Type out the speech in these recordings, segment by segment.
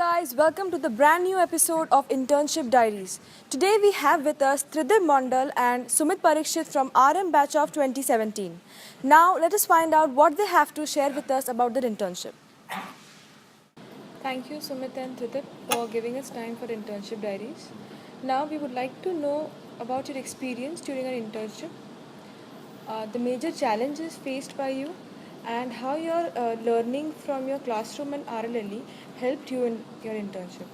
guys, welcome to the brand new episode of Internship Diaries. Today we have with us Tridib Mondal and Sumeet Parikshit from RM Batch of 2017. Now let us find out what they have to share with us about their internship. Thank you Sumit and Tridib for giving us time for Internship Diaries. Now we would like to know about your experience during your internship, the major challenges faced by you, and how your learning from your classroom and RLLE helped you in your internship.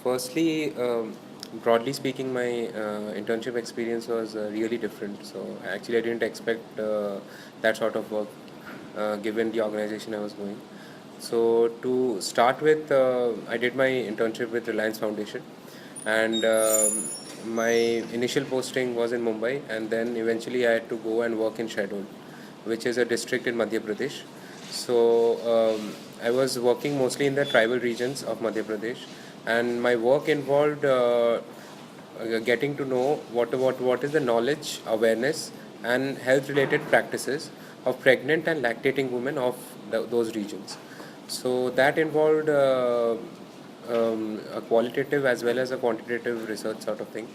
Firstly, broadly speaking, my internship experience was really different. So, actually, I didn't expect that sort of work given the organization I was going. So, to start with, I did my internship with Reliance Foundation, and my initial posting was in Mumbai, and then eventually I had to go and work in Shahdol, which is a district in Madhya Pradesh. So I was working mostly in the tribal regions of Madhya Pradesh, and my work involved getting to know what is the knowledge, awareness, and health-related practices of pregnant and lactating women of those regions. So that involved a qualitative as well as a quantitative research sort of thing.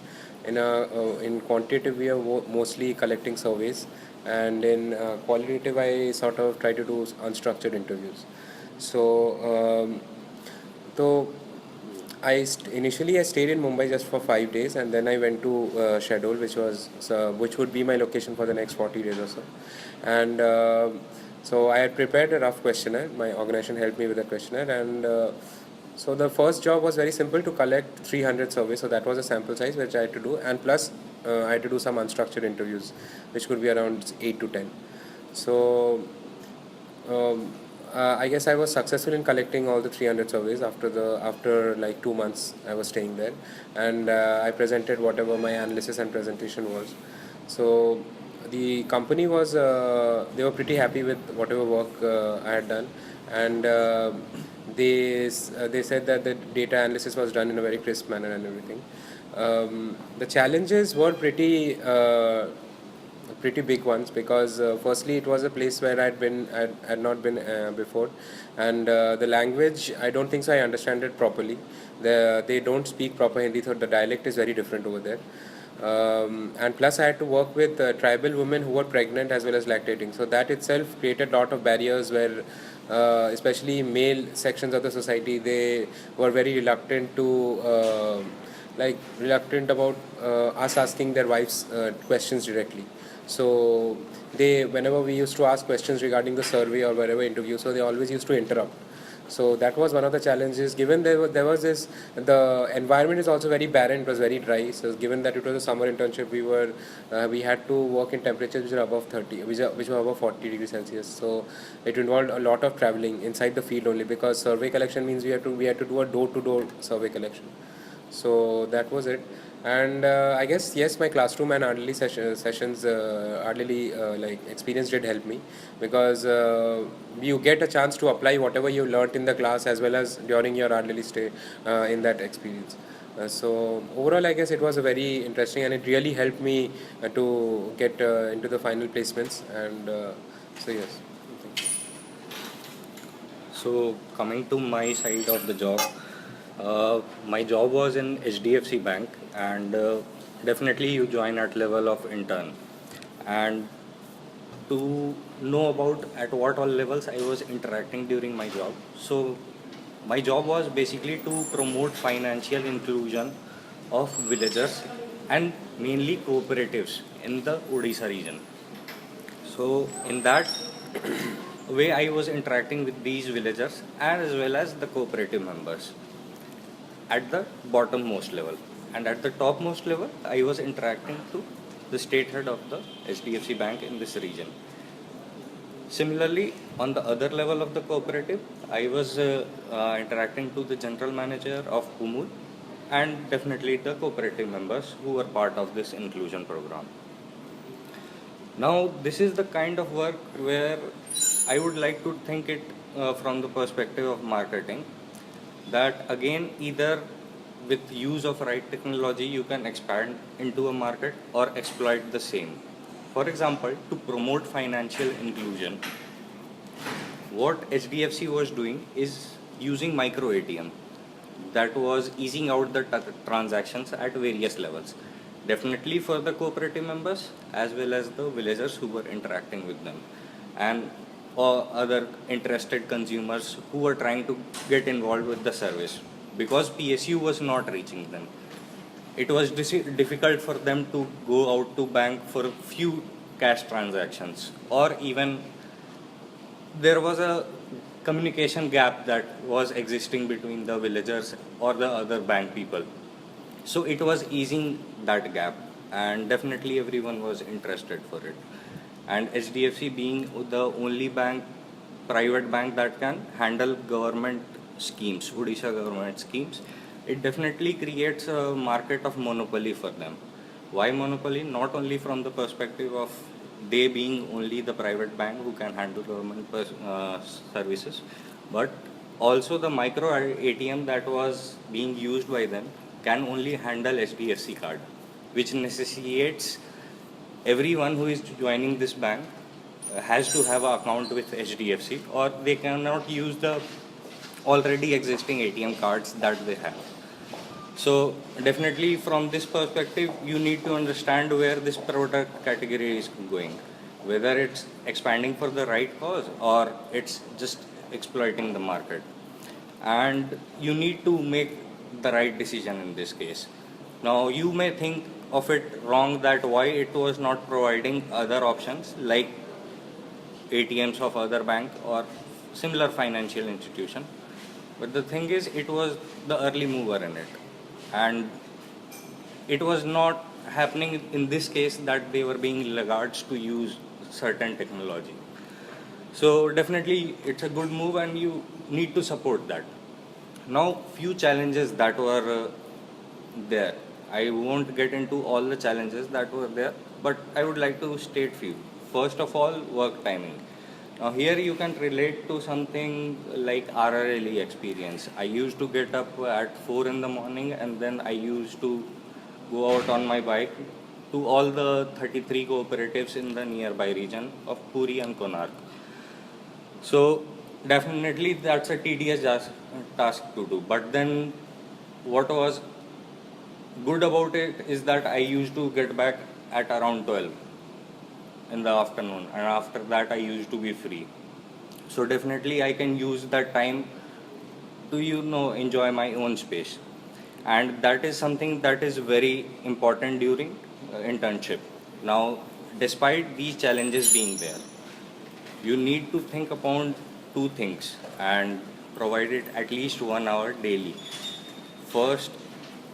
In quantitative, we are mostly collecting surveys, and in qualitative, I sort of try to do unstructured interviews. So, so initially I stayed in Mumbai just for 5 days, and then I went to Shahdol, which would be my location for the next 40 days or so. And so I had prepared a rough questionnaire. My organization helped me with a questionnaire, and so the first job was very simple, to collect 300 surveys. So that was a sample size which I had to do, and plus I had to do some unstructured interviews, which could be around 8 to 10. So I guess I was successful in collecting all the 300 surveys after like 2 months I was staying there, and I presented whatever my analysis and presentation was. So the company was they were pretty happy with whatever work I had done, and they said that the data analysis was done in a very crisp manner and everything. The challenges were pretty big ones, because firstly it was a place where I had not been before, and the language, I don't think so I understand it properly. They don't speak proper Hindi, so the dialect is very different over there. And plus I had to work with tribal women who were pregnant as well as lactating, so that itself created a lot of barriers where especially male sections of the society, they were very reluctant to reluctant about us asking their wives questions directly. So whenever we used to ask questions regarding the survey or whatever interview, so they always used to interrupt. So that was one of the challenges. Given there was this, the environment is also very barren. It was very dry. So given that it was a summer internship, we had to work in temperatures which are above 30, which were above 40 degrees Celsius. So it involved a lot of traveling inside the field only, because survey collection means we had to do a door-to-door survey collection. So that was it. And I guess, yes, my classroom and RLE sessions, experience did help me, because you get a chance to apply whatever you learnt in the class as well as during your RLE stay in that experience. So overall, I guess it was a very interesting, and it really helped me to get into the final placements. And so yes. So coming to my side of the job, my job was in HDFC Bank, and definitely you join at level of intern. And to know about at what all levels I was interacting during my job. So my job was basically to promote financial inclusion of villagers and mainly cooperatives in the Odisha region. So in that way I was interacting with these villagers as well as the cooperative members at the bottommost level, and at the topmost level I was interacting to the state head of the HDFC Bank in this region. Similarly, on the other level of the cooperative, I was interacting to the general manager of Kumul, and definitely the cooperative members who were part of this inclusion program. Now this is the kind of work where I would like to think it from the perspective of marketing, that again, either with use of right technology you can expand into a market or exploit the same. For example, to promote financial inclusion, what HDFC was doing is using micro ATM that was easing out the transactions at various levels. Definitely for the cooperative members as well as the villagers who were interacting with them, and other interested consumers who were trying to get involved with the service, because PSU was not reaching them. It was difficult for them to go out to bank for a few cash transactions, or even there was a communication gap that was existing between the villagers or the other bank people. So it was easing that gap, and definitely everyone was interested for it. And HDFC being the only bank, private bank that can handle government schemes, Odisha government schemes, it definitely creates a market of monopoly for them. Why monopoly? Not only from the perspective of they being only the private bank who can handle government services, but also the micro ATM that was being used by them can only handle HDFC card, which necessitates everyone who is joining this bank has to have an account with HDFC, or they cannot use the already existing ATM cards that they have. So definitely from this perspective, you need to understand where this product category is going, whether it's expanding for the right cause or it's just exploiting the market. And you need to make the right decision in this case. Now you may think of it wrong that why it was not providing other options like ATMs of other bank or similar financial institution. But the thing is, it was the early mover in it. And it was not happening in this case that they were being laggards to use certain technology. So definitely it's a good move and you need to support that. Now few challenges that were there. I won't get into all the challenges that were there, but I would like to state few. First of all, work timing. Now here you can relate to something like RRLE experience. I used to get up at 4 in the morning and then I used to go out on my bike to all the 33 cooperatives in the nearby region of Puri and Konark. So definitely that's a tedious task to do. But then what was good about it is that I used to get back at around 12 in the afternoon, and after that I used to be free. So definitely I can use that time to enjoy my own space, and that is something that is very important during internship. Now despite these challenges being there, you need to think upon two things and provide it at least 1 hour daily. First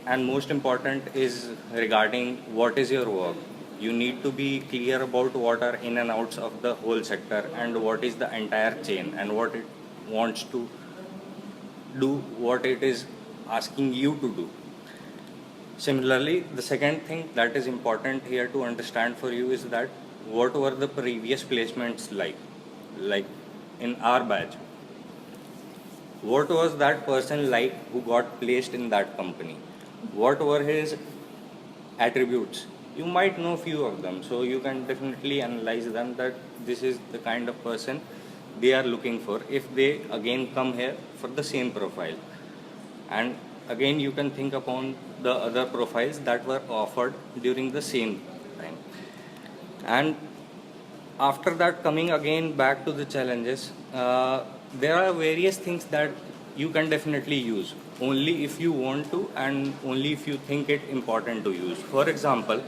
and most important is regarding what is your work. You need to be clear about what are in and outs of the whole sector and what is the entire chain and what it wants to do, what it is asking you to do. Similarly, the second thing that is important here to understand for you is that what were the previous placements like in our batch. What was that person like who got placed in that company? What were his attributes? You might know few of them, so you can definitely analyze them that this is the kind of person they are looking for if they again come here for the same profile. And again you can think upon the other profiles that were offered during the same time. And after that, coming again back to the challenges, there are various things that you can definitely use only if you want to and only if you think it important to use. For example,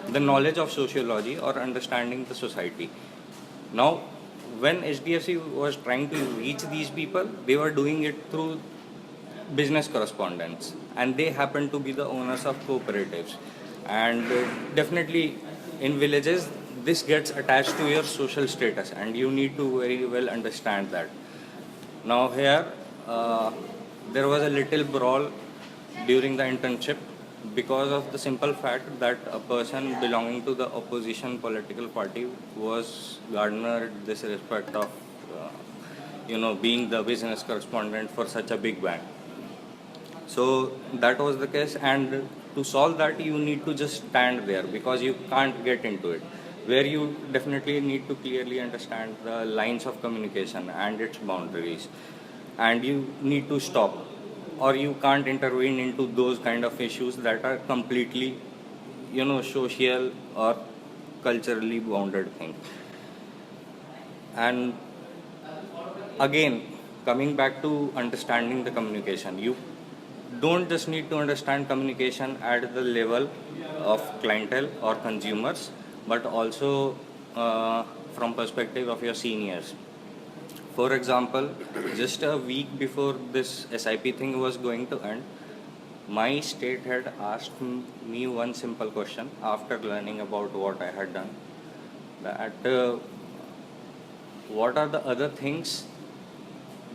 the knowledge of sociology or understanding the society. Now when HDFC was trying to reach these people, they were doing it through business correspondents, and they happen to be the owners of cooperatives. And definitely in villages this gets attached to your social status, and you need to very well understand that. Now here there was a little brawl during the internship because of the simple fact that a person belonging to the opposition political party was garnered this respect of being the business correspondent for such a big bank. So that was the case, and to solve that you need to just stand there because you can't get into it. where you definitely need to clearly understand the lines of communication and its boundaries, and you need to stop, or you can't intervene into those kind of issues that are completely, social or culturally bounded thing. And again, coming back to understanding the communication, you don't just need to understand communication at the level of clientele or consumers, but also from perspective of your seniors. For example, just a week before this SIP thing was going to end, my state had asked me one simple question after learning about what I had done, that what are the other things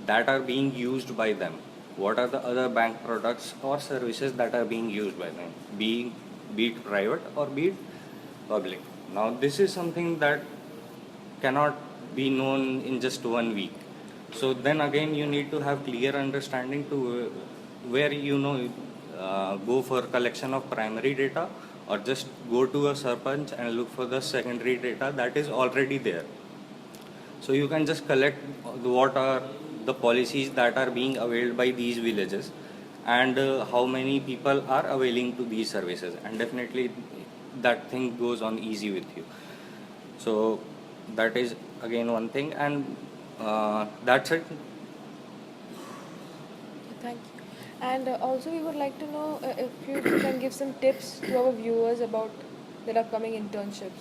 that are being used by them? What are the other bank products or services that are being used by them, be it private or be it public? Now, this is something that cannot be known in just 1 week. So then again, you need to have clear understanding to where go for collection of primary data, or just go to a sarpanch and look for the secondary data that is already there. So you can just collect what are the policies that are being availed by these villages, and how many people are availing to these services, and definitely that thing goes on easy with you. So that is again one thing, and that's it. Thank you. And also, we would like to know if you can give some tips to our viewers about their upcoming internships.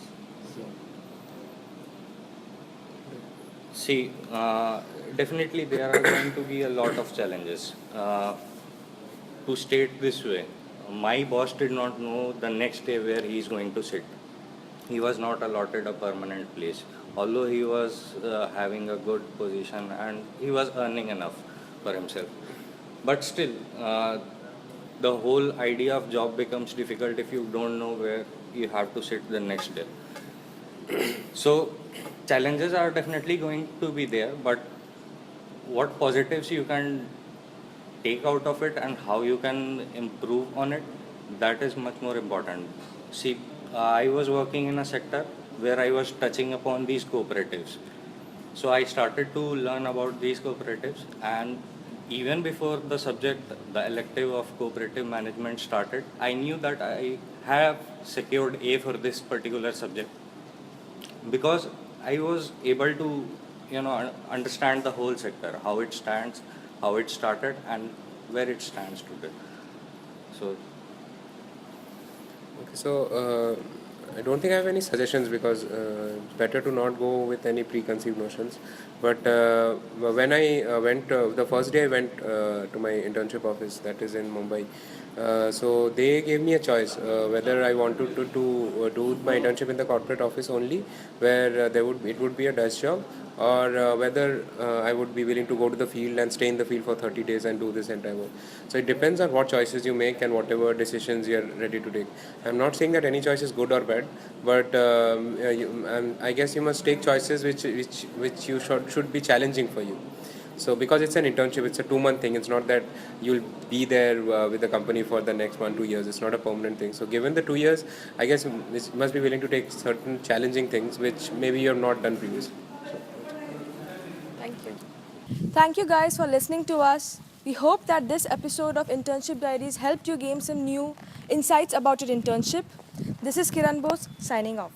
See, definitely there are going to be a lot of challenges. To state this way, my boss did not know the next day where he is going to sit. He was not allotted a permanent place, although he was having a good position and he was earning enough for himself. But still, the whole idea of job becomes difficult if you don't know where you have to sit the next day. So challenges are definitely going to be there, but what positives you can take out of it and how you can improve on it, that is much more important. See, I was working in a sector where I was touching upon these cooperatives. So I started to learn about these cooperatives, and even before the subject, the elective of cooperative management started, I knew that I have secured A for this particular subject, because I was able to, understand the whole sector, how it stands, how it started, and where it stands today. So Okay, so I don't think I have any suggestions, because it's better to not go with any preconceived notions. But when I went, the first day I went to my internship office, that is in Mumbai. So they gave me a choice whether I wanted to do my internship in the corporate office only, where it would be a desk job, or whether I would be willing to go to the field and stay in the field for 30 days and do this entire work. So it depends on what choices you make and whatever decisions you are ready to take. I'm not saying that any choice is good or bad, but I guess you must take choices which you should be challenging for you. So because it's an internship, it's a 2 month thing. It's not that you'll be there with the company for the next 1-2 years. It's not a permanent thing. So given the 2 years, I guess you must be willing to take certain challenging things which maybe you have not done previously. Thank you. Thank you guys for listening to us. We hope that this episode of Internship Diaries helped you gain some new insights about your internship. This is Kiran Bose signing off.